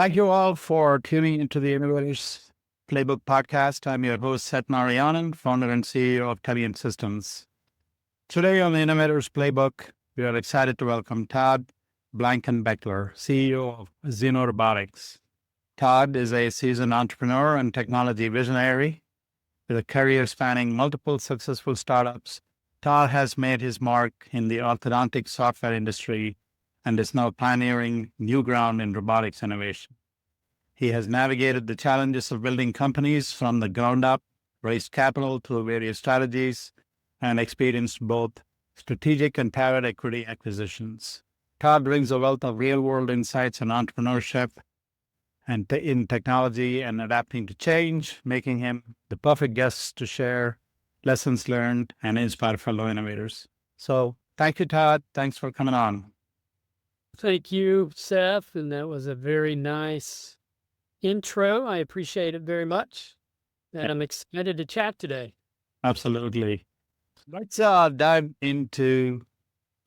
Thank you all for tuning into the Innovator's Playbook podcast. I'm your host, Seth Narayanan, founder and CEO of Telliant Systems. Today on the Innovator's Playbook, we are excited to welcome Todd Blankenbecler, CEO of Zeeno Robotics. Todd is a seasoned entrepreneur and technology visionary with a career spanning multiple successful startups. Todd has made his mark in the orthodontic software industry and is now pioneering new ground in robotics innovation. He has navigated the challenges of building companies from the ground up, raised capital through various strategies, and experienced both strategic and private equity acquisitions. Todd brings a wealth of real-world insights in entrepreneurship and in technology and adapting to change, making him the perfect guest to share lessons learned and inspire fellow innovators. So thank you, Todd. Thanks for coming on. Thank you, Seth. And that was a very nice intro. I appreciate it very much. And I'm excited to chat today. Absolutely. Let's dive into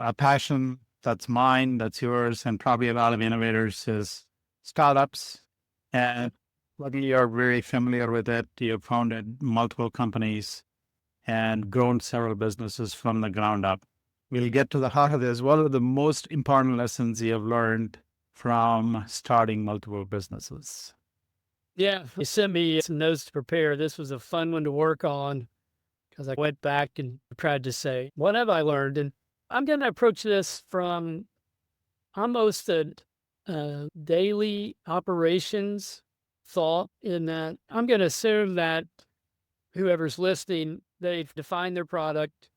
a passion that's mine, that's yours, and probably a lot of innovators is startups. And luckily you're very familiar with it. You've founded multiple companies and grown several businesses from the ground up. We'll get to the heart of this. What are the most important lessons you have learned from starting multiple businesses? Yeah, you sent me some notes to prepare. This was a fun one to work on because I went back and tried to say, what have I learned? And I'm going to approach this from almost a daily operations thought, in that I'm going to assume that whoever's listening, they've defined their product,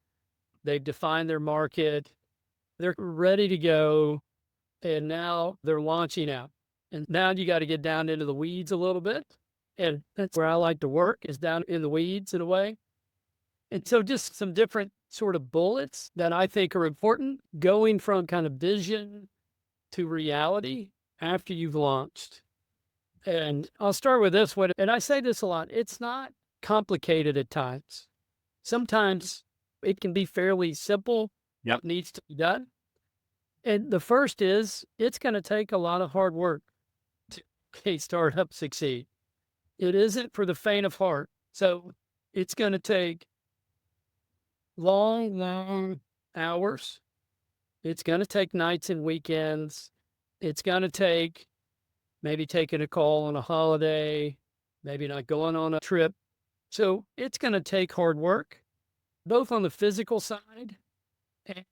they've defined their market, they're ready to go, and now they're launching out. And now you got to get down into the weeds a little bit. And that's where I like to work, is down in the weeds in a way. And so just some different sort of bullets that I think are important, going from kind of vision to reality after you've launched. And I'll start with this one. And I say this a lot. It's not complicated at times. Sometimes it can be fairly simple. Yep. What needs to be done. And the first is, it's going to take a lot of hard work to make a startup succeed. It isn't for the faint of heart. So it's going to take long hours. It's going to take nights and weekends. It's going to take maybe taking a call on a holiday, maybe not going on a trip. So it's going to take hard work, both on the physical side and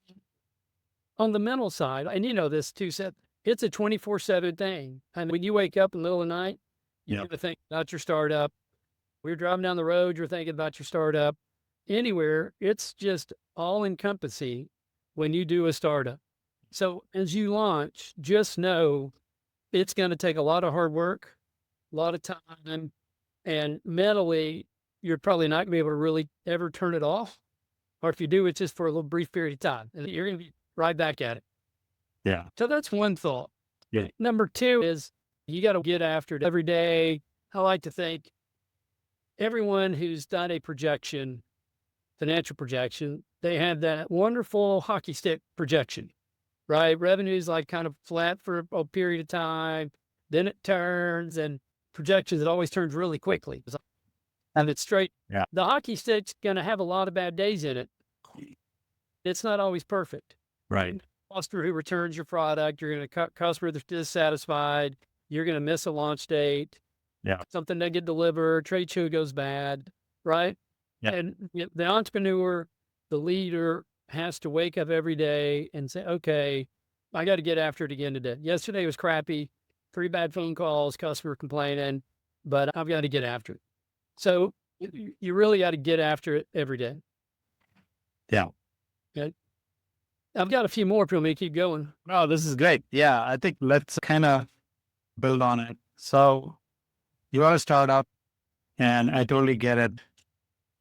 on the mental side. And you know this too, Seth, it's a 24/7 thing. And when you wake up in the middle of the night, you're going to think about your startup. When you're driving down the road, you're thinking about your startup. Anywhere, it's just all encompassing when you do a startup. So as you launch, just know it's going to take a lot of hard work, a lot of time, and mentally, you're probably not going to be able to really ever turn it off. Or if you do, it's just for a little brief period of time, and you're going to be right back at it. Yeah. So that's one thought. Yeah. Number two is, you got to get after it every day. I like to think everyone who's done a projection, financial projection, they have that wonderful hockey stick projection, right? Revenue's like kind of flat for a period of time, then it turns, and projections, it always turns really quickly. And it's straight. Yeah. The hockey stick's going to have a lot of bad days in it. It's not always perfect. Right. Customer who returns your product, you're going to customer that's dissatisfied, you're going to miss a launch date. Yeah. Something doesn't get delivered, trade show goes bad, right? Yeah. And the entrepreneur, the leader, has to wake up every day and say, okay, I got to get after it again today. Yesterday was crappy, 3 bad phone calls, customer complaining, but I've got to get after it. So you really got to get after it every day. Yeah. Okay. I've got a few more if you want me to keep going. No, this is great. Yeah, I think let's kind of build on it. So you are a startup, and I totally get it.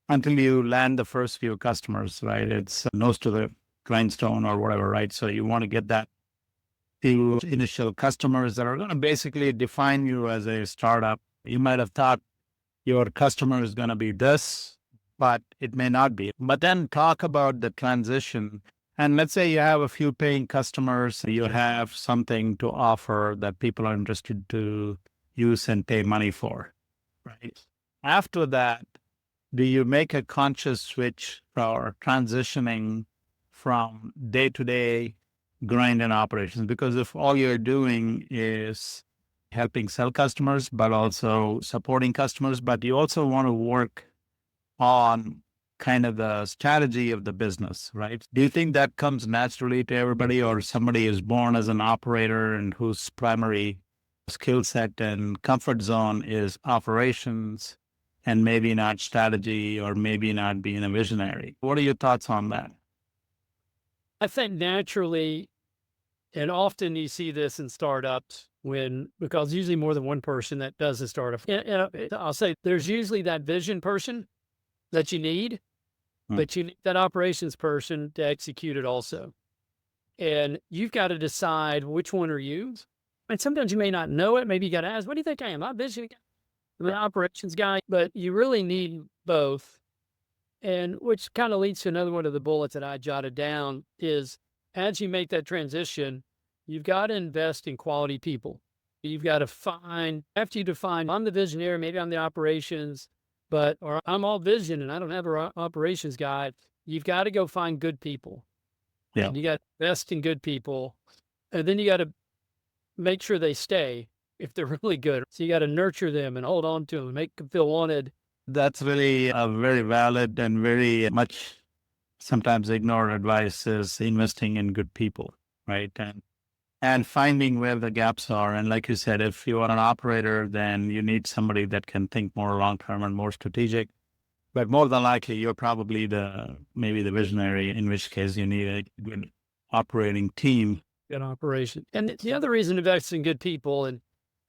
Until you land the first few customers, right? It's nose to the grindstone or whatever, right? So you want to get that few initial customers that are going to basically define you as a startup. You might have thought your customer is going to be this, but it may not be. But then talk about the transition And let's say you have a few paying customers, you have something to offer that people are interested to use and pay money for, right? After that, do you make a conscious switch for transitioning from day-to-day grind and operations? Because if all you're doing is helping sell customers, but also supporting customers, but you also want to work on kind of the strategy of the business, right? Do you think that comes naturally to everybody, or somebody is born as an operator and whose primary skill set and comfort zone is operations and maybe not strategy, or maybe not being a visionary? What are your thoughts on that? I think naturally, and often you see this in startups because usually more than one person that does a startup. I'll say there's usually that vision person that you need, but you need that operations person to execute it also. And you've got to decide which one are you. And sometimes you may not know it. Maybe you got to ask, what do you think I am? I'm a vision guy, I'm an operations guy, but you really need both. And which kind of leads to another one of the bullets that I jotted down is, as you make that transition, you've got to invest in quality people. You've got to after you define, I'm the visionary, maybe I'm the operations, or I'm all vision and I don't have an operations guy. You've got to go find good people. Yeah. And you got to invest in good people. And then you got to make sure they stay if they're really good. So you got to nurture them and hold on to them and make them feel wanted. That's really a very valid and very much sometimes ignored advice, is investing in good people, right? And finding where the gaps are. And like you said, if you are an operator, then you need somebody that can think more long-term and more strategic. But more than likely, you're probably maybe the visionary, in which case you need a good operating team. Good operation. And the other reason to invest in good people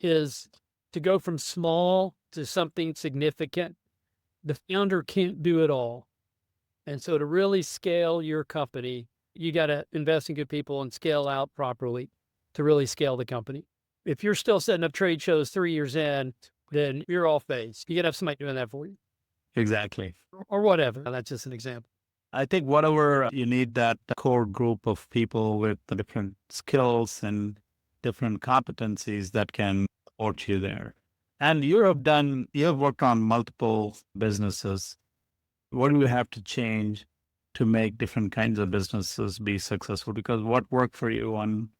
is to go from small to something significant. The founder can't do it all. And so to really scale your company, you got to invest in good people and scale out properly to really scale the company. If you're still setting up trade shows 3 years in, then you're off base. You got to have somebody doing that for you. Exactly. Or whatever. That's just an example. I think whatever you need, that core group of people with the different skills and different competencies that can support you there. And you have worked on multiple businesses. What do you have to change to make different kinds of businesses be successful? Because what worked for you on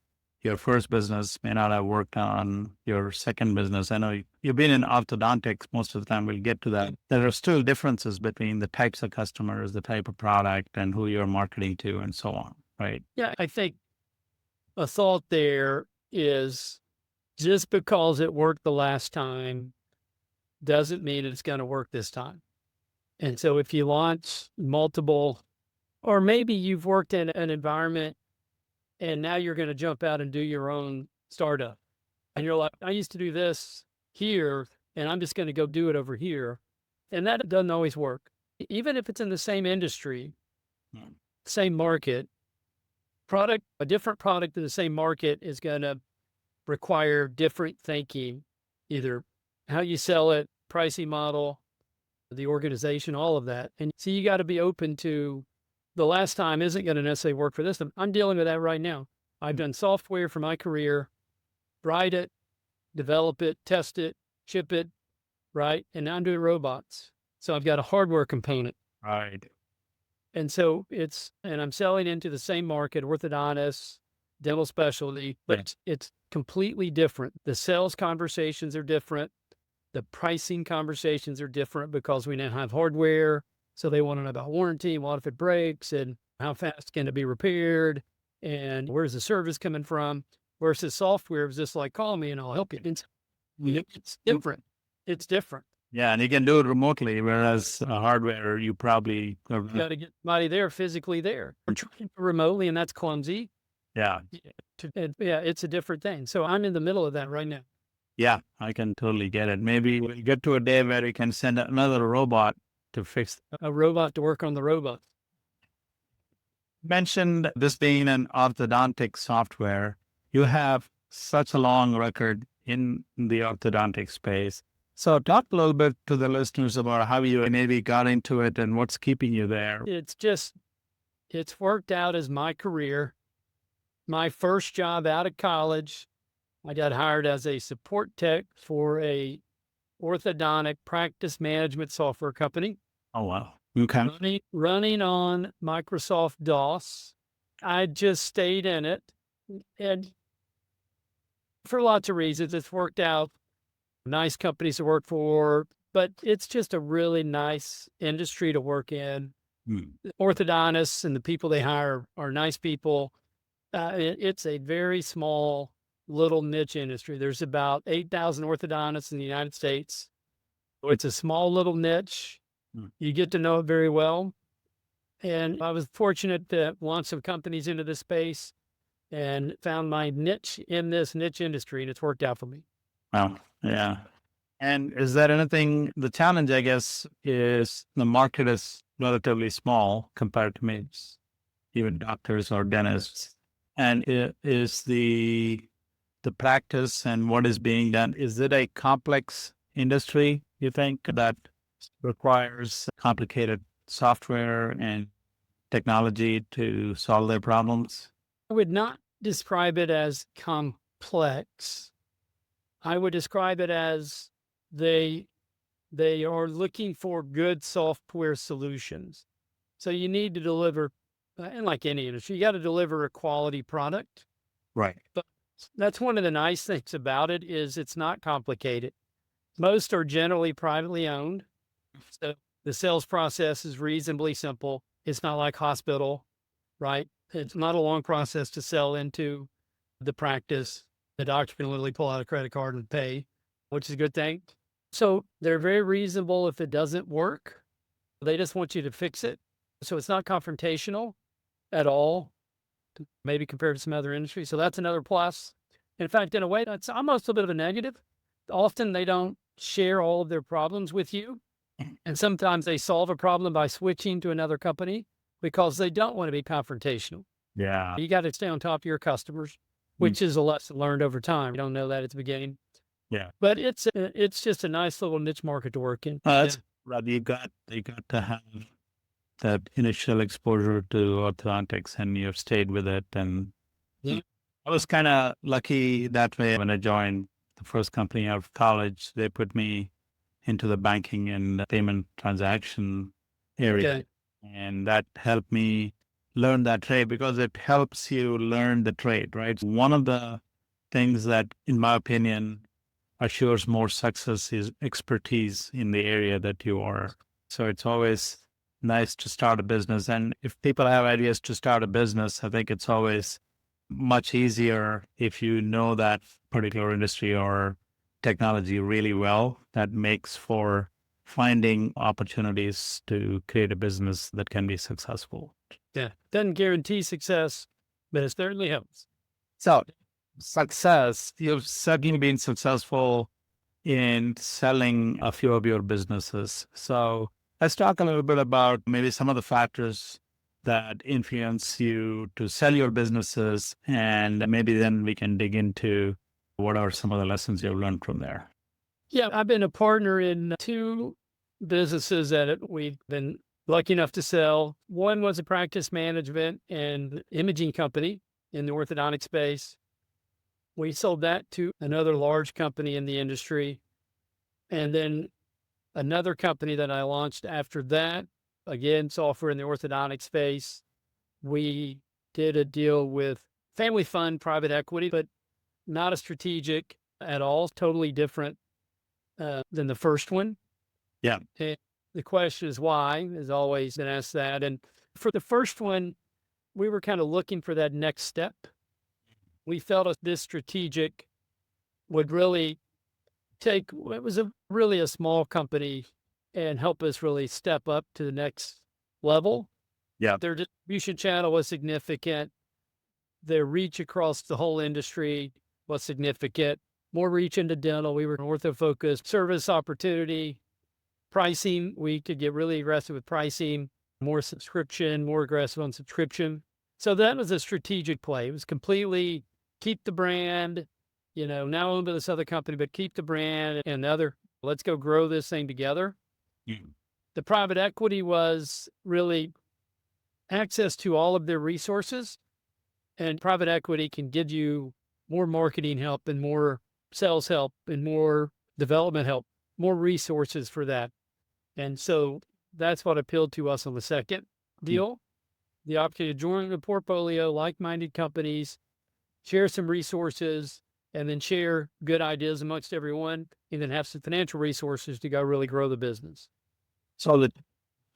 your first business may not have worked on your second business. I know you've been in orthodontics most of the time. We'll get to that. There are still differences between the types of customers, the type of product, and who you're marketing to, and so on, right? Yeah, I think a thought there is, just because it worked the last time doesn't mean it's going to work this time. And so if you launch multiple, or maybe you've worked in an environment and now you're going to jump out and do your own startup. And you're like, I used to do this here and I'm just going to go do it over here. And that doesn't always work. Even if it's in the same industry, same market, a different product in the same market is going to require different thinking, either how you sell it, pricing model, the organization, all of that. And so you got to be open to, the last time isn't going to necessarily work for this time. I'm dealing with that right now. I've done software for my career, write it, develop it, test it, ship it, right? And now I'm doing robots. So I've got a hardware component. Right. And so and I'm selling into the same market, orthodontists, dental specialty, but it's completely different. The sales conversations are different. The pricing conversations are different because we now have hardware. So they want to know about warranty, what if it breaks, and how fast can it be repaired, and where's the service coming from, versus software is just like, call me and I'll help you. It's different. It's different. Yeah, and you can do it remotely, whereas hardware, you probably You got to get somebody there, physically there. We're trying remotely, and that's clumsy. Yeah. Yeah, it's a different thing. So I'm in the middle of that right now. Yeah, I can totally get it. Maybe we'll get to a day where we can send another robot to fix a robot to work on the robot. Mentioned this being an orthodontic software. You have such a long record in the orthodontic space. So talk a little bit to the listeners about how you maybe got into it and what's keeping you there. it's worked out as my career. My first job out of college, I got hired as a support tech for a orthodontic practice management software company. Oh, wow. Okay. Running on Microsoft DOS. I just stayed in it. And for lots of reasons, it's worked out. Nice companies to work for, but it's just a really nice industry to work in. Orthodontists and the people they hire are nice people. It's a very small, little niche industry. There's about 8,000 orthodontists in the United States. It's a small little niche. You get to know it very well. And I was fortunate to launch some companies into this space and found my niche in this niche industry, and it's worked out for me. Wow. Yeah. And is there anything, the challenge, I guess, is the market is relatively small compared to maybe even doctors or dentists. And is the practice and what is being done, is it a complex industry, you think, that requires complicated software and technology to solve their problems? I would not describe it as complex. I would describe it as they are looking for good software solutions. So you need to deliver, and like any industry, you got to deliver a quality product. Right. But that's one of the nice things about it is it's not complicated. Most are generally privately owned. So the sales process is reasonably simple. It's not like hospital, right? It's not a long process to sell into the practice. The doctor can literally pull out a credit card and pay, which is a good thing. So they're very reasonable if it doesn't work. They just want you to fix it. So it's not confrontational at all, maybe compared to some other industries. So that's another plus. In fact, in a way, that's almost a bit of a negative. Often they don't share all of their problems with you. And sometimes they solve a problem by switching to another company because they don't want to be confrontational. Yeah. You got to stay on top of your customers, which is a lesson learned over time. You don't know that at the beginning. Yeah. But it's just a nice little niche market to work in. That's right. You got to have that initial exposure to orthodontics and you've stayed with it. And I was kind of lucky that way when I joined the first company out of college. They put me into the banking and payment transaction area. Okay. And that helped me learn that trade because it helps you learn the trade, right? One of the things that, in my opinion, assures more success is expertise in the area that you are. So it's always nice to start a business. And if people have ideas to start a business, I think it's always much easier if you know that particular industry or technology really well. That makes for finding opportunities to create a business that can be successful. Yeah. Doesn't guarantee success, but it certainly helps. So success, you've certainly been successful in selling a few of your businesses. So let's talk a little bit about maybe some of the factors that influence you to sell your businesses. And maybe then we can dig into what are some of the lessons you've learned from there. Yeah, I've been a partner in 2 businesses that we've been lucky enough to sell. One was a practice management and imaging company in the orthodontic space. We sold that to another large company in the industry. And then another company that I launched after that, again, software in the orthodontic space. We did a deal with family fund private equity, but not a strategic at all, totally different than the first one. Yeah. And the question is why, has always been asked that. And for the first one, we were kind of looking for that next step. We felt this strategic would really it was really a small company and help us really step up to the next level. Yeah. Their distribution channel was significant. Their reach across the whole industry was significant. More reach into dental. We were ortho-focused. Service opportunity. Pricing, we could get really aggressive with pricing. More subscription, more aggressive on subscription. So that was a strategic play. It was completely keep the brand, now owned by this other company, but keep the brand and let's go grow this thing together. The private equity was really access to all of their resources, and private equity can give you more marketing help and more sales help and more development help, more resources for that. And so that's what appealed to us on the second deal, the opportunity to join a portfolio, like-minded companies, share some resources, and then share good ideas amongst everyone, and then have some financial resources to go really grow the business. So that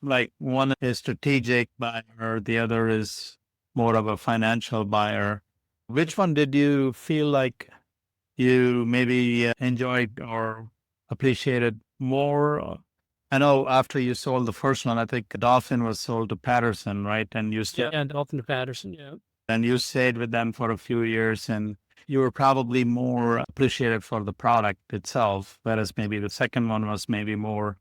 like one is strategic buyer, the other is more of a financial buyer. Which one did you feel like you maybe enjoyed or appreciated more? I know after you sold the first one, I think Dolphin was sold to Patterson, right? And you Yeah, and Dolphin to Patterson, yeah. and you stayed with them for a few years, and you were probably more appreciated for the product itself, whereas maybe the second one was maybe more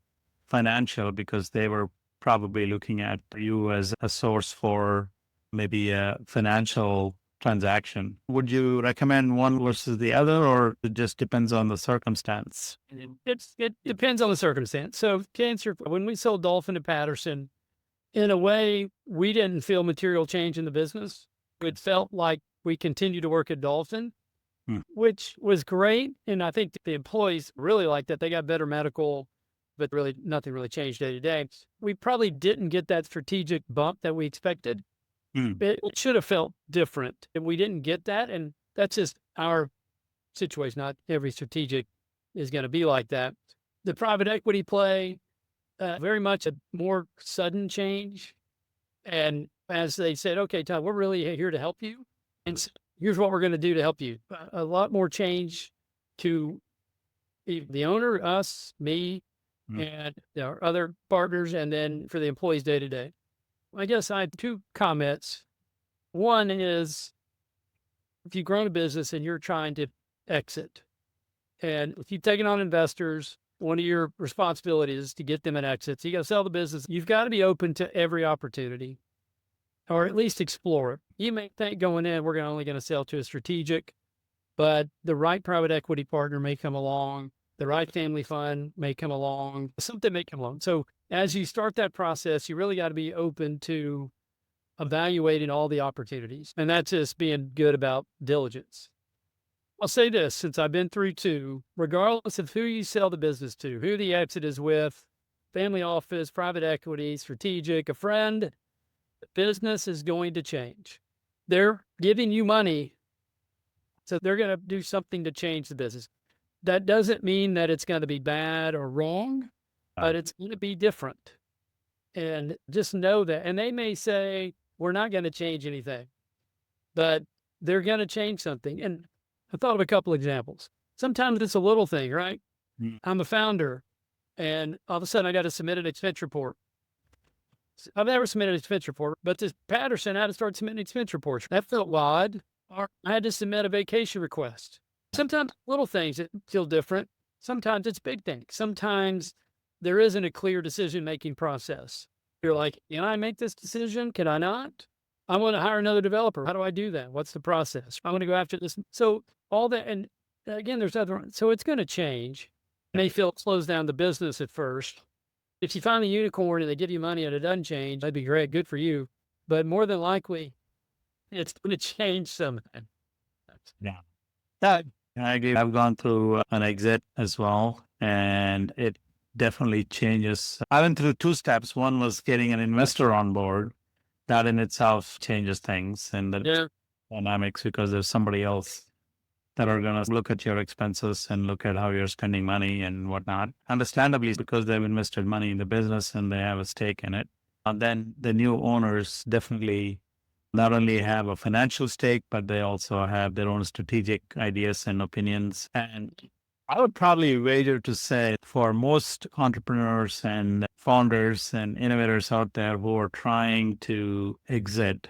financial because they were probably looking at you as a source for maybe a financial transaction. Would you recommend one versus the other, or it just depends on the circumstance? It depends on the circumstance. So to answer, when we sold Dolphin to Patterson, in a way, we didn't feel material change in the business. It felt like we continued to work at Dolphin, which was great. And I think the employees really liked that. They got better medical, but really nothing really changed day to day. We probably didn't get that strategic bump that we expected. It should have felt different, and we didn't get that. And that's just our situation. Not every strategic is going to be like that. The private equity play, very much a more sudden change. And as they said, okay, Todd, we're really here to help you. And so here's what we're going to do to help you. A lot more change to the owner, us, me, and our other partners, and then for the employees day to day. I guess I have two comments. One is, if you've grown a business and you're trying to exit, and if you've taken on investors, one of your responsibilities is to get them an exit. So you got to sell the business. You've got to be open to every opportunity, or at least explore it. You may think going in, we're only going to sell to a strategic, but the right private equity partner may come along. The right family fund may come along. Something may come along. So as you start that process, you really got to be open to evaluating all the opportunities. And that's just being good about diligence. I'll say this, since I've been through two, regardless of who you sell the business to, who the exit is with, family office, private equity, strategic, a friend, the business is going to change. They're giving you money, so they're going to do something to change the business. That doesn't mean that it's going to be bad or wrong, but it's going to be different. And just know that. And they may say, we're not going to change anything, but they're going to change something. And I thought of a couple examples. Sometimes it's a little thing, right? I'm a founder, and all of a sudden I got to submit an expense report. I've never submitted an expense report, but this Patterson had to start submitting expense reports. That felt odd. Or I had to submit a vacation request. Sometimes little things that feel different. Sometimes it's big things. Sometimes there isn't a clear decision-making process. You're like, can I make this decision? Can I not? I want to hire another developer. How do I do that? What's the process? I want to go after this. So all that, and again, there's other, so it's going to change. It may feel it slows down the business at first. If you find the unicorn and they give you money and it doesn't change, that'd be great. Good for you. But more than likely, it's going to change something. Yeah. I agree. I've gone through an exit as well, and it definitely changes. I went through two steps. One was getting an investor on board. That in itself changes things and the dynamics, because there's somebody else that are going to look at your expenses and look at how you're spending money and whatnot. Understandably, because they've invested money in the business and they have a stake in it. And then the new owners definitely not only have a financial stake, but they also have their own strategic ideas and opinions. And I would probably wager to say for most entrepreneurs and founders and innovators out there who are trying to exit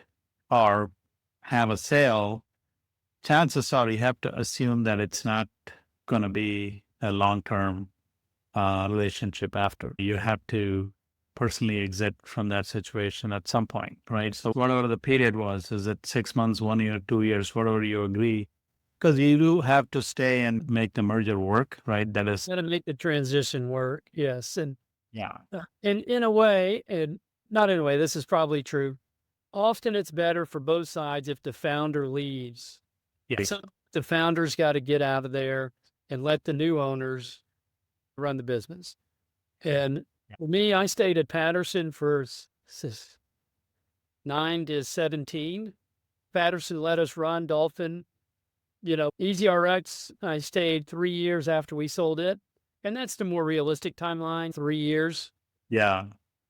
or have a sale, chances are you have to assume that it's not going to be a long-term relationship after. You have to personally exit from that situation at some point, right? So whatever the period was, is it 6 months, 1 year, 2 years, whatever you agree, because you do have to stay and make the merger work, right? That is got to make the transition work. Yes. And yeah. and in a way, and not in a way, this is probably true. often it's better for both sides if the founder leaves. Yes. So the founder's got to get out of there and let the new owners run the business. And for me, I stayed at Patterson for 9 to 17. Patterson let us run Dolphin. EasyRx, I stayed 3 years after we sold it. And that's the more realistic timeline, 3 years. Yeah.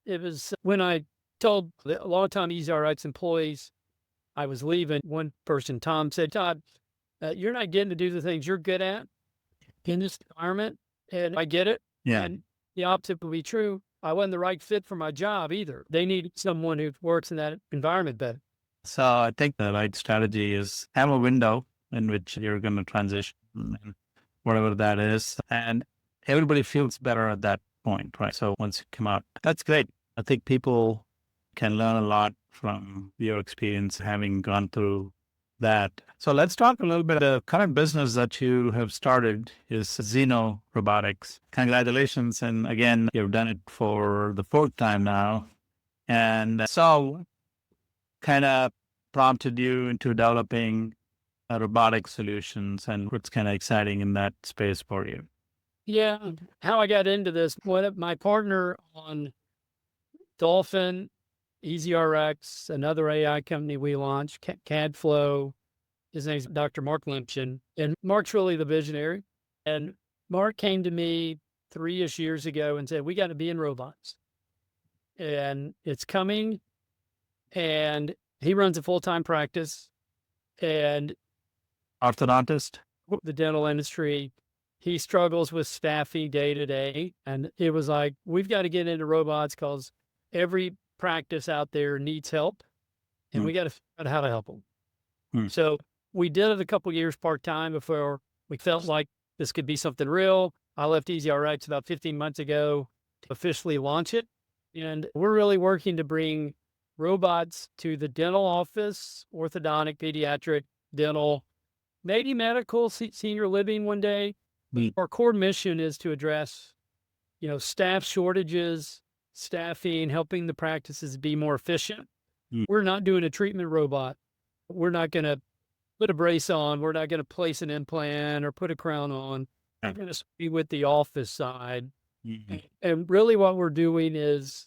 It was when I told a long-time EasyRx employees I was leaving. One person, Tom, said, Todd, you're not getting to do the things you're good at in this environment. And I get it. Yeah. And the opposite will be true. I wasn't the right fit for my job either. They need someone who works in that environment better. So I think the right strategy is have a window in which you're going to transition, and whatever that is. And everybody feels better at that point, right? So once you come out, that's great. I think people can learn a lot from your experience having gone through that. So let's talk a little bit. The current business that you have started is Zeeno Robotics. Congratulations. And again, you've done it for the 4th time now. And so kind of prompted you into developing robotic solutions, and what's kind of exciting in that space for you? Yeah. How I got into this, my partner on Dolphin, EasyRx, another AI company we launched, CADflow. His name's Dr. Mark Limpchin. And Mark's really the visionary. And Mark came to me 3-ish years ago and said, we got to be in robots. And it's coming. And he runs a full-time practice. And Orthodontist? the dental industry, he struggles with staffing day to day. And it was like, we've got to get into robots because every practice out there needs help. And we got to figure out how to help them. So we did it a couple of years part-time before we felt like this could be something real. I left EasyRx about 15 months ago to officially launch it. And we're really working to bring robots to the dental office, orthodontic, pediatric, dental, maybe medical, senior living one day. Our core mission is to address, staff shortages, staffing, helping the practices be more efficient. We're not doing a treatment robot. We're not going to put a brace on. We're not going to place an implant or put a crown on. We're going to be with the office side. And really what we're doing is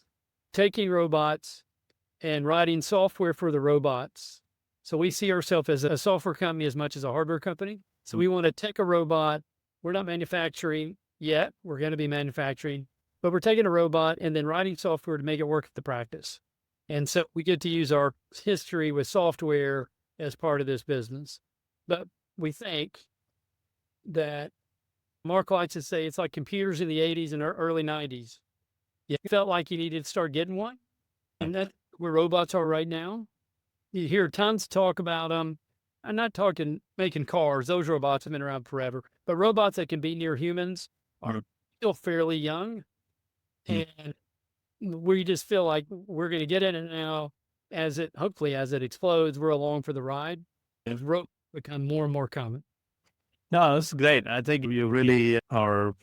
taking robots and writing software for the robots. So we see ourselves as a software company as much as a hardware company. So we want to take a robot. We're not manufacturing yet. We're going to be manufacturing, but we're taking a robot and then writing software to make it work at the practice. And so we get to use our history with software as part of this business. But we think that Mark likes to say it's like computers in the 80s and early 90s. You felt like you needed to start getting one. And that's where robots are right now. You hear tons of talk about them. I'm not talking making cars. Those robots have been around forever. But robots that can be near humans are still fairly young. And we just feel like we're going to get in it now hopefully as it explodes, we're along for the ride. As robots become more and more common. No, this is great. I think you really are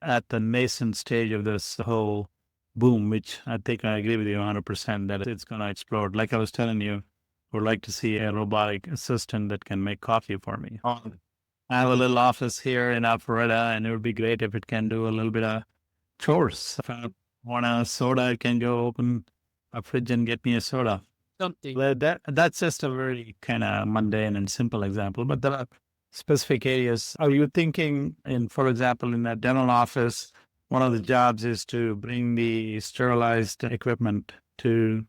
at the nascent stage of this whole boom, which I think I agree with you 100% that it's going to explode. Like I was telling you, would like to see a robotic assistant that can make coffee for me. I have a little office here in Alpharetta, and it would be great if it can do a little bit of chores. If I want a soda, I can go open a fridge and get me a soda. Something. That's just a very kind of mundane and simple example, but there are specific areas. Are you thinking for example, in a dental office, one of the jobs is to bring the sterilized equipment to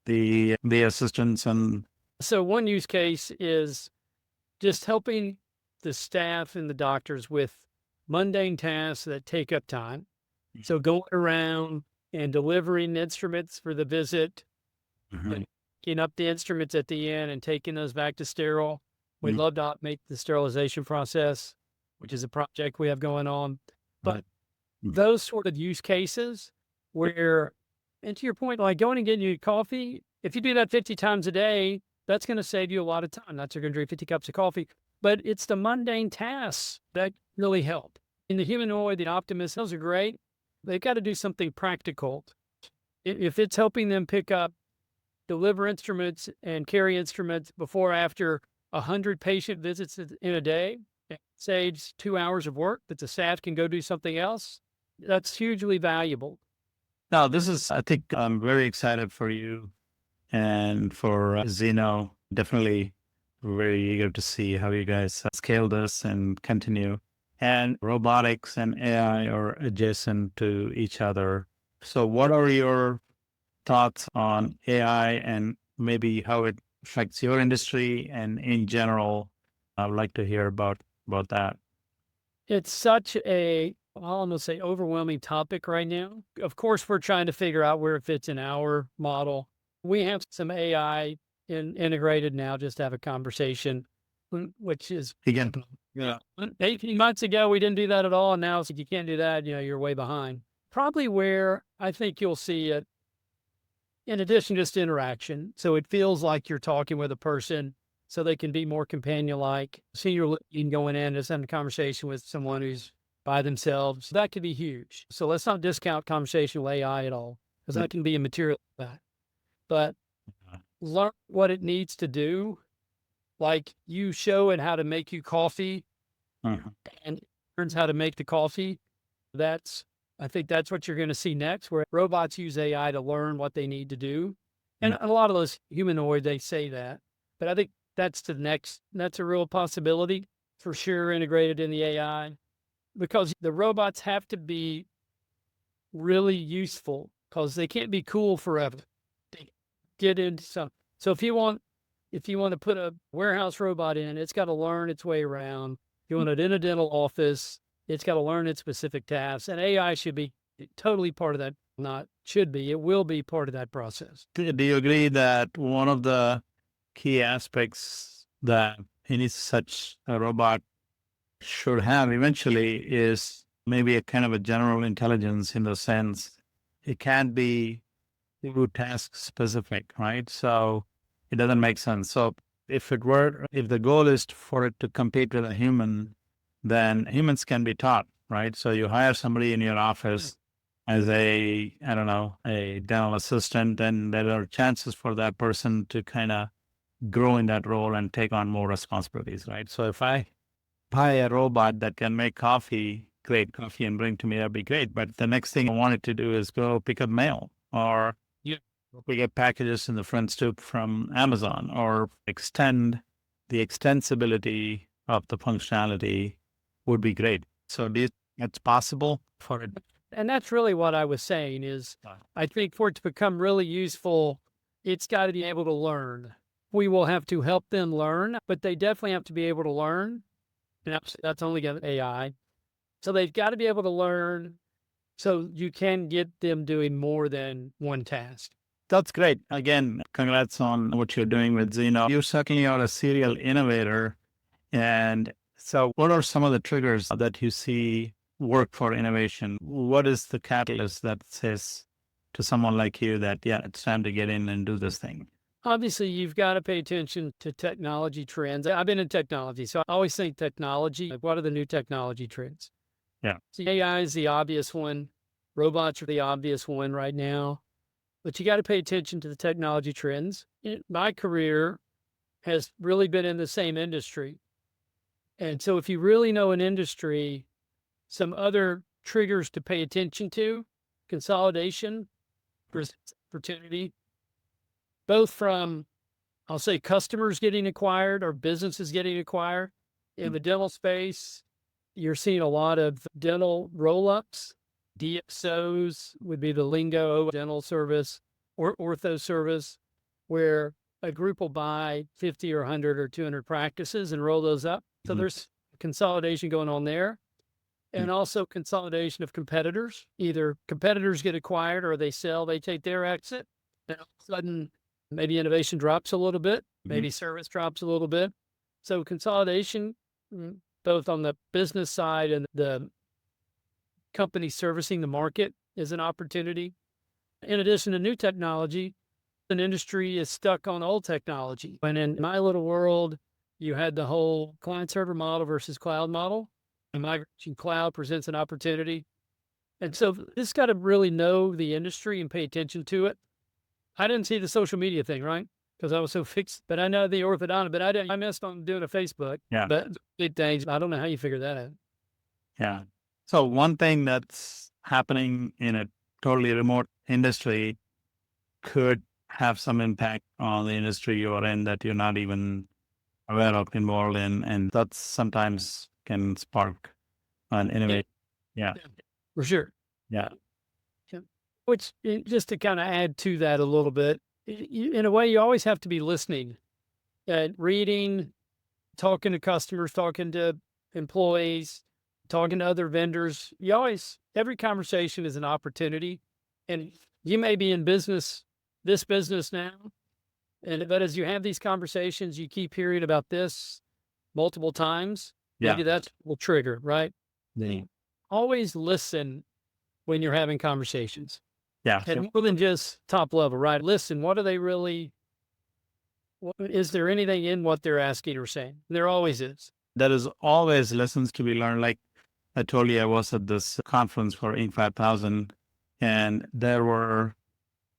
the assistants? And so one use case is just helping the staff and the doctors with mundane tasks that take up time. So going around and delivering instruments for the visit, picking up the instruments at the end and taking those back to sterile. We'd love to automate the sterilization process, which is a project we have going on. But those sort of use cases where, and to your point, like going and getting you coffee, if you do that 50 times a day, that's going to save you a lot of time. That's going to drink 50 cups of coffee. But it's the mundane tasks that really help. In the humanoid, the optimist, those are great. They've got to do something practical. If it's helping them pick up deliver instruments and carry instruments before or after 100 patient visits in a day. It saves 2 hours of work that the staff can go do something else. That's hugely valuable. Now, I think I'm very excited for you and for Zeeno. Definitely very eager to see how you guys scale this and continue. And robotics and AI are adjacent to each other. So what are your thoughts on AI and maybe how it affects your industry and in general? I would like to hear about that. It's such I'll almost say overwhelming topic right now. Of course, we're trying to figure out where it fits in our model. We have some AI integrated now just to have a conversation, which is, Again, yeah. 18 months ago, we didn't do that at all. And now, if you can't do that, you're way behind. Probably where I think you'll see it, in addition to just interaction. So it feels like you're talking with a person so they can be more companion-like. Senior leading going in, just having a conversation with someone who's by themselves. That could be huge. So let's not discount conversational AI at all, because that can be a material fact. But learn what it needs to do. Like you show it how to make you coffee and it learns how to make the coffee. I think that's what you're going to see next, where robots use AI to learn what they need to do. And a lot of those humanoid, they say that, but I think that's a real possibility for sure, integrated in the AI, because the robots have to be really useful because they can't be cool forever. They get into some. So if you want to put a warehouse robot in, it's got to learn its way around. If you want it in a dental office, it's got to learn its specific tasks, and AI should be totally part of that. Not should be, it will be part of that process. Do you agree that one of the key aspects that any such a robot should have eventually is maybe a kind of a general intelligence, in the sense it can't be too task specific, right? So it doesn't make sense. So if the goal is for it to compete with a human, then humans can be taught, right? So you hire somebody in your office as a dental assistant, and there are chances for that person to kind of grow in that role and take on more responsibilities, right? So if I buy a robot that can make great coffee, and bring to me, that'd be great. But the next thing I want it to do is go pick up mail, or we get packages in the front stoop from Amazon, or extend the extensibility of the functionality would be great. So it's possible for it. And that's really what I was saying is, I think for it to become really useful, it's got to be able to learn. We will have to help them learn, but they definitely have to be able to learn. And that's only got AI. So they've got to be able to learn so you can get them doing more than one task. That's great. Again, congrats on what you're doing with Zeeno. You're certainly are a serial innovator. And so what are some of the triggers that you see work for innovation? What is the catalyst that says to someone like you that, yeah, it's time to get in and do this thing? Obviously, you've got to pay attention to technology trends. I've been in technology, so I always think technology, like what are the new technology trends? Yeah. So AI is the obvious one. Robots are the obvious one right now. But you got to pay attention to the technology trends. My career has really been in the same industry. And so if you really know an industry, some other triggers to pay attention to: consolidation, opportunity, both from, I'll say, customers getting acquired or businesses getting acquired. In the dental space, you're seeing a lot of dental roll-ups. DSOs would be the lingo, dental service or ortho service, where a group will buy 50 or 100 or 200 practices and roll those up. So there's consolidation going on there. And also consolidation of competitors. Either competitors get acquired or they sell, they take their exit. And all of a sudden, maybe innovation drops a little bit, maybe service drops a little bit. So consolidation, both on the business side and the company servicing the market, is an opportunity. In addition to new technology, an industry is stuck on old technology. And in my little world, you had the whole client-server model versus cloud model. And migration cloud presents an opportunity. And so this got to really know the industry and pay attention to it. I didn't see the social media thing, right? Because I was so fixed, but I know the orthodontic, but I missed on doing a Facebook. Yeah. But big things, I don't know how you figure that out. Yeah. So one thing that's happening in a totally remote industry could have some impact on the industry you're in that you're not even aware of, involved in, and that sometimes can spark an innovation. Yeah. For sure. Yeah. Which, just to kind of add to that a little bit, in a way, you always have to be listening and reading, talking to customers, talking to employees, talking to other vendors. Every conversation is an opportunity. And you may be in this business now, but as you have these conversations, you keep hearing about this multiple times. Yeah. Maybe that will trigger, right? Yeah. Always listen when you're having conversations. Yeah. And more than just top level, right? Listen, is there anything in what they're asking or saying? There always is. There is always lessons to be learned. Like I told you, I was at this conference for Inc. 5000, and there were,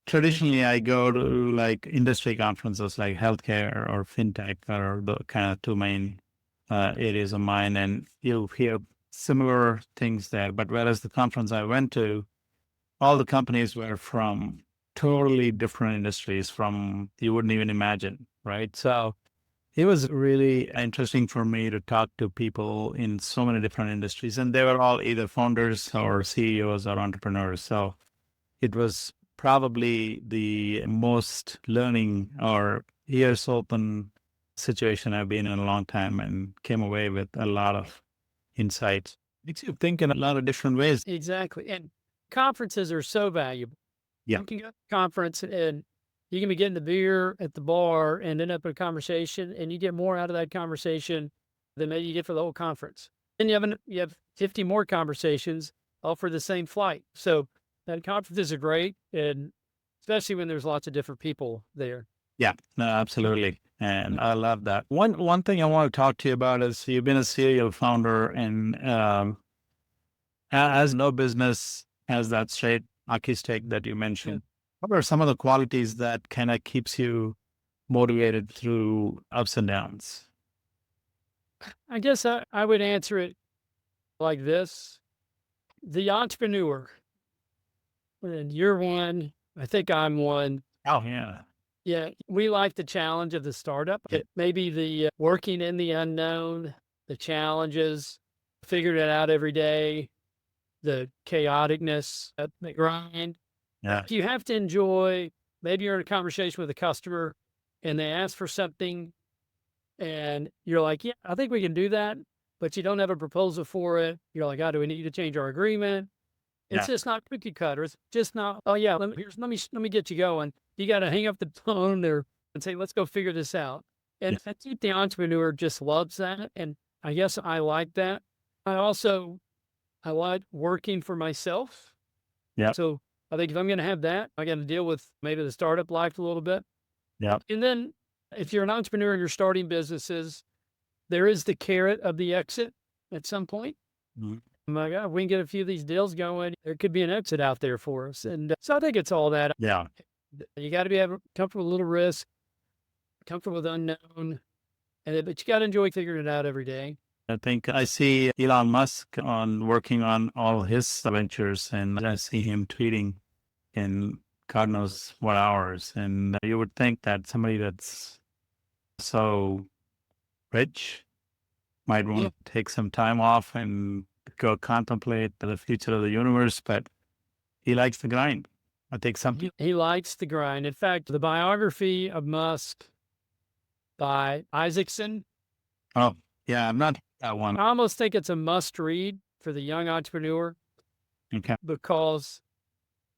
traditionally I go to like industry conferences like healthcare or fintech or the kind of two main areas of mine, and you hear similar things there. But whereas the conference I went to, all the companies were from totally different industries from you wouldn't even imagine, right? So it was really interesting for me to talk to people in so many different industries, and they were all either founders or CEOs or entrepreneurs. So it was probably the most learning or ears open situation I've been in a long time, and came away with a lot of insights. Makes you think in a lot of different ways. Exactly. And conferences are so valuable. Yeah. You can go to a conference and you can be getting the beer at the bar and end up in a conversation, and you get more out of that conversation than maybe you get for the whole conference. Then you have 50 more conversations all for the same flight. So that conferences are great, and especially when there's lots of different people there. Yeah, no, absolutely. And I love that. One thing I want to talk to you about is you've been a serial founder, and as no business has that straight hockey stick that you mentioned. What are some of the qualities that kind of keeps you motivated through ups and downs? I guess I would answer it like this. The entrepreneur, and you're one, I think I'm one. Oh, yeah. Yeah, we like the challenge of the startup. Maybe the working in the unknown, the challenges, figuring it out every day, the chaoticness, the grind. Yeah. You have to enjoy, maybe you're in a conversation with a customer and they ask for something and you're like, yeah, I think we can do that, but you don't have a proposal for it. You're like, oh, do we need to change our agreement? It's just not cookie cutter. It's just not, oh yeah, let me get you going. You got to hang up the phone there and say, let's go figure this out. And I think the entrepreneur just loves that. And I guess I like that. I like working for myself. Yeah. So I think if I'm going to have that, I got to deal with maybe the startup life a little bit. Yeah. And then if you're an entrepreneur and you're starting businesses, there is the carrot of the exit at some point. Mm-hmm. My God, we can get a few of these deals going. There could be an exit out there for us. And so I think it's all that. Yeah. You got to be comfortable with a little risk, comfortable with unknown, but you got to enjoy figuring it out every day. I think I see Elon Musk working on all his ventures, and I see him tweeting in God knows what hours. And you would think that somebody that's so rich might want to take some time off and go contemplate the future of the universe, but he likes the grind. I think he likes the grind. In fact, the biography of Musk by Isaacson. Oh, yeah, I'm not that one. I almost think it's a must read for the young entrepreneur. Okay. Because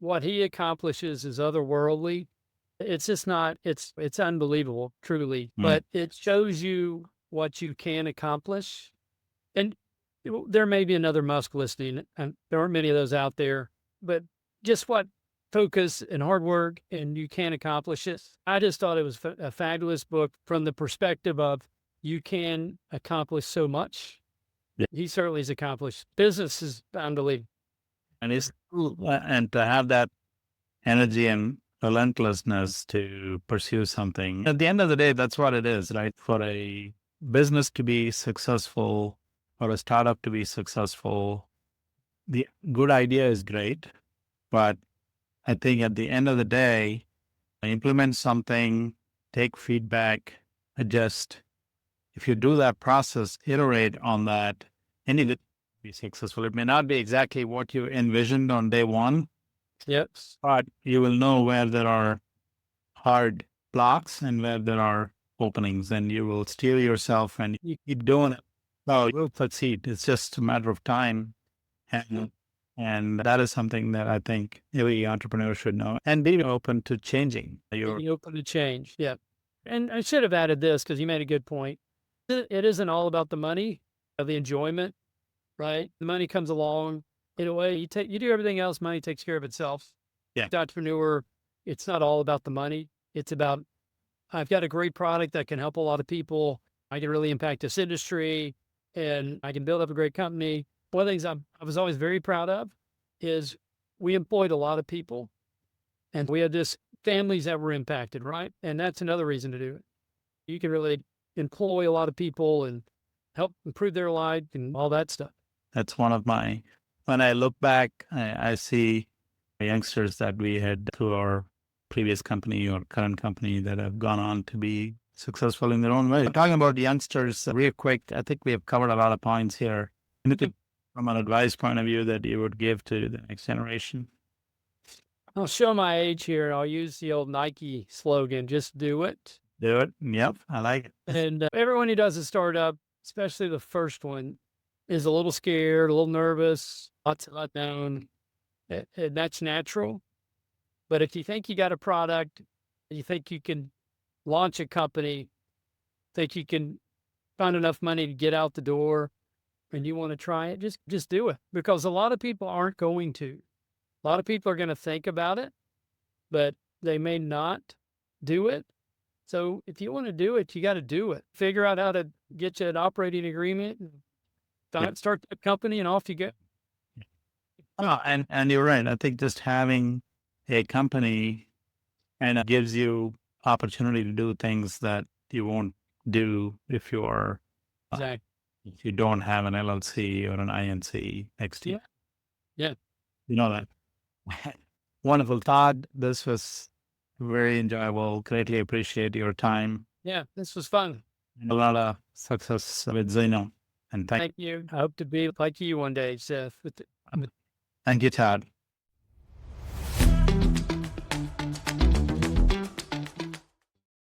what he accomplishes is otherworldly. It's just not, it's unbelievable, truly. But it shows you what you can accomplish. And there may be another Musk listening, and there aren't many of those out there, but just what focus and hard work, and you can accomplish it. I just thought it was a fabulous book from the perspective of you can accomplish so much. Yeah. He certainly has accomplished. Business is unbelievable. And to have that energy and relentlessness to pursue something. At the end of the day, that's what it is, right? For a business to be successful or a startup to be successful, the good idea is great, but I think at the end of the day, implement something, take feedback, adjust. If you do that process, iterate on that, and it will be successful. It may not be exactly what you envisioned on day one, Yep. but you will know where there are hard blocks and where there are openings, and you will steer yourself and you keep doing it. So you will succeed. It's just a matter of time. And that is something that I think every entrepreneur should know and be open to changing. Be open to change. Yeah. And I should have added this because you made a good point. It isn't all about the money, the enjoyment, right? The money comes along in a way. You do everything else, money takes care of itself. Yeah. The entrepreneur, it's not all about the money. It's about, I've got a great product that can help a lot of people. I can really impact this industry and I can build up a great company. One of the things I was always very proud of is we employed a lot of people and we had just families that were impacted, right? And that's another reason to do it. You can really employ a lot of people and help improve their life and all that stuff. That's one of my, when I look back, I see youngsters that we had through our previous company or current company that have gone on to be successful in their own way. Talking about youngsters real quick, I think we have covered a lot of points here. Anything from an advice point of view that you would give to the next generation? I'll show my age here. I'll use the old Nike slogan, just do it. Do it. Yep. I like it. And everyone who does a startup, especially the first one, is a little scared, a little nervous, lots of unknown. And that's natural. But if you think you got a product, you think you can launch a company, think you can find enough money to get out the door and you want to try it, just do it. Because a lot of people aren't going to. A lot of people are going to think about it, but they may not do it. So if you want to do it, you got to do it. Figure out how to get you an operating agreement and start the company and off you go. Oh, and you're right. I think just having a company and it gives you opportunity to do things that you won't do if you're Exactly. if you don't have an LLC or an INC next to you. Yeah. You know that. Wonderful, Todd. This was very enjoyable. Greatly appreciate your time. Yeah, this was fun. And a lot of success with Zeeno. And Thank you. I hope to be like you one day, Seth. thank you, Todd.